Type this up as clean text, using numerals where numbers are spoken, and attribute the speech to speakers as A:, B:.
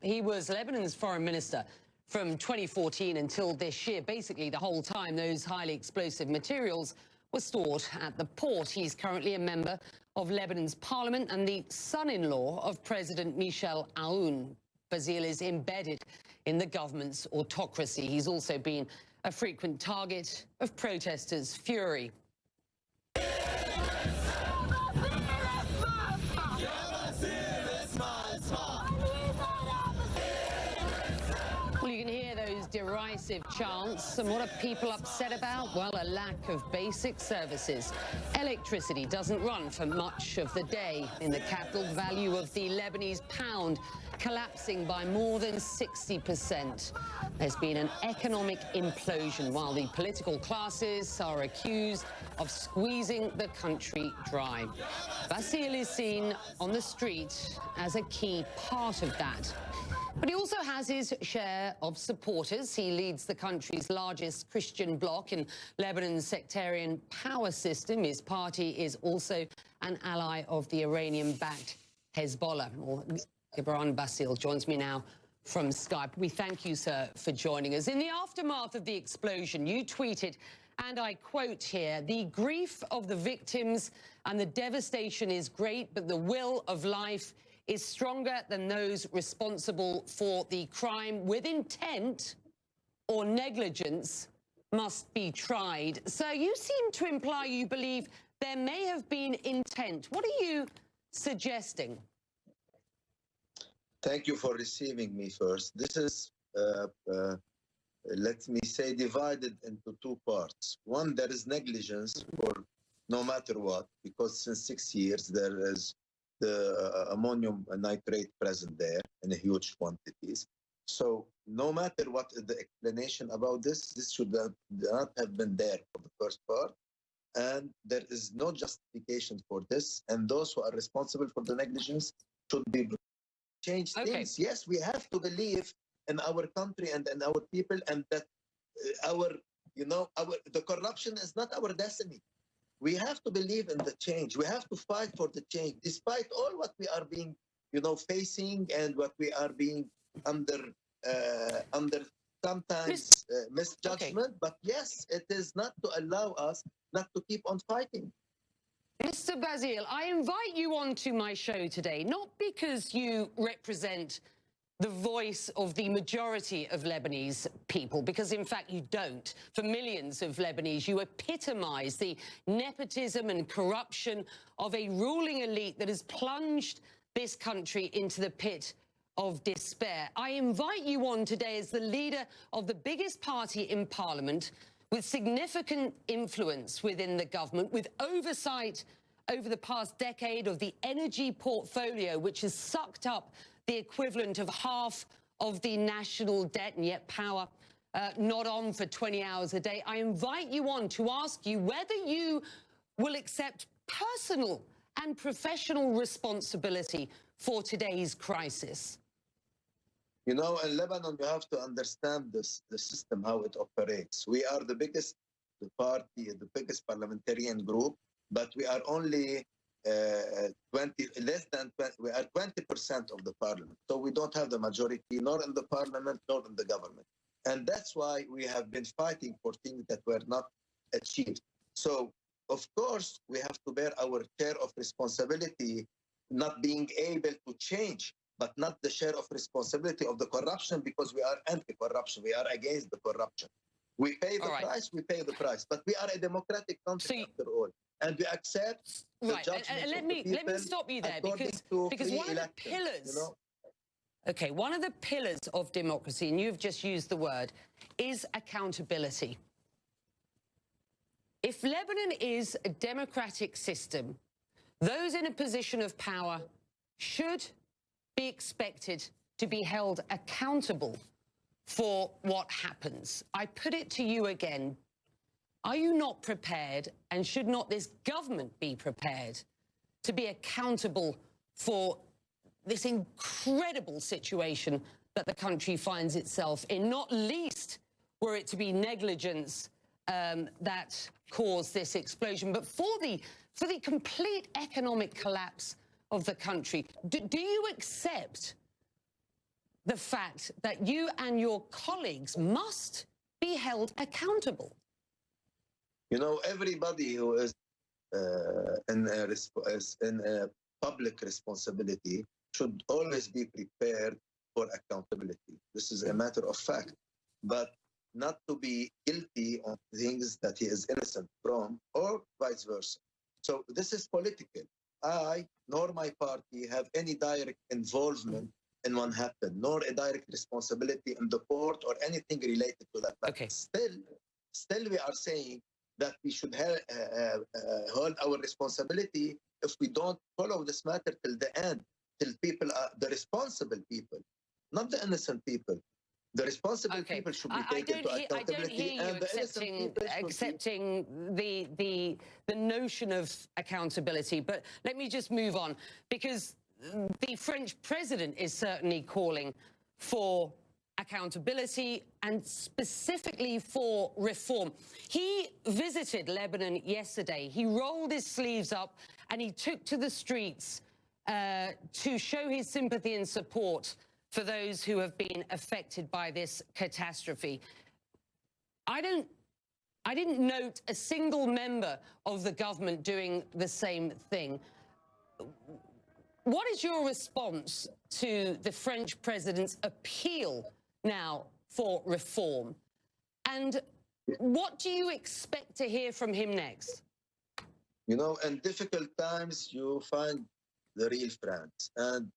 A: He was Lebanon's foreign minister from 2014 until this year. Basically, the whole time those highly explosive materials were stored at the port. He's currently a member of Lebanon's parliament and the son-in-law of President Michel Aoun. Bassil is embedded in the government's autocracy. He's also been a frequent target of protesters' fury. Well, you can hear those derisive chants. And what are people upset about? Well, a lack of basic services. Electricity doesn't run for much of the day. In the capital, value of the Lebanese pound collapsing by more than 60%. There's been an economic implosion while the political classes are accused of squeezing the country dry. Bassil is seen on the street as a key part of that. But he also has his share of supporters. He leads the country's largest Christian bloc in Lebanon's sectarian power system. His party is also an ally of the Iranian-backed Hezbollah. Gibran Bassil joins me now from Skype. We thank you, sir, for joining us. In the aftermath of the explosion, you tweeted, and I quote here, "The grief of the victims and the devastation is great, but the will of life is stronger than those responsible for the crime. With intent or negligence must be tried." So you seem to imply you believe there may have been intent. What are you suggesting?
B: Thank you for receiving me first. This is, let me say, divided into two parts. One, there is negligence for no matter what, because since 6 years there is the ammonium nitrate present there in huge quantities. So no matter what the explanation about this should not have been there for the first part. And there is no justification for this. And those who are responsible for the negligence should be change things. Yes, we have to believe in our country and in our people, and that the corruption is not our destiny. We have to believe in the change. We have to fight for the change, despite all what we are being, facing and what we are being under sometimes misjudgment. But yes, it is not to allow us not to keep on fighting.
A: Mr. Bassil, I invite you onto my show today, not because you represent the voice of the majority of Lebanese people, because in fact you don't. For millions of Lebanese, you epitomize the nepotism and corruption of a ruling elite that has plunged this country into the pit of despair. I invite you on today as the leader of the biggest party in parliament, with significant influence within the government, with oversight over the past decade of the energy portfolio, which has sucked up the equivalent of half of the national debt, and yet power not on for 20 hours a day. I invite you on to ask you whether you will accept personal and professional responsibility for today's crisis.
B: In Lebanon, you have to understand the system, how it operates. We are the biggest party, the biggest parliamentarian group, but we are only we are 20% of the parliament. So we don't have the majority, nor in the parliament, nor in the government. And that's why we have been fighting for things that were not achieved. So, of course, we have to bear our share of responsibility, not being able to change, but not the share of responsibility of the corruption, because we are anti-corruption. We are against the corruption. We pay the price, we pay the price. But we are a democratic country after all. And we accept the judgment
A: and let me stop you there, because one of the pillars, one of the pillars of democracy, and you've just used the word, is accountability. If Lebanon is a democratic system, those in a position of power should be expected to be held accountable for what happens. I put it to you again. Are you not prepared, and should not this government be prepared to be accountable for this incredible situation that the country finds itself in, not least were it to be negligence that caused this explosion, but for the complete economic collapse of the country? Do you accept the fact that you and your colleagues must be held accountable?
B: You know, everybody who is in a public responsibility should always be prepared for accountability. This is a matter of fact, but not to be guilty on things that he is innocent from, or vice versa. So this is political. I nor my party have any direct involvement in what happened, nor a direct responsibility in the court or anything related to that. But
A: Okay.
B: still we are saying that we should hold our responsibility if we don't follow this matter till the end, till people are the responsible people, not the innocent people. The responsible people should be taken to accountability.
A: I don't hear you accepting the notion of accountability. But let me just move on, because the French president is certainly calling for accountability and specifically for reform. He visited Lebanon yesterday. He rolled his sleeves up and he took to the streets to show his sympathy and support for those who have been affected by this catastrophe. I didn't note a single member of the government doing the same thing. What is your response to the French president's appeal now for reform? And what do you expect to hear from him next?
B: You know, in difficult times, you find the real friends. And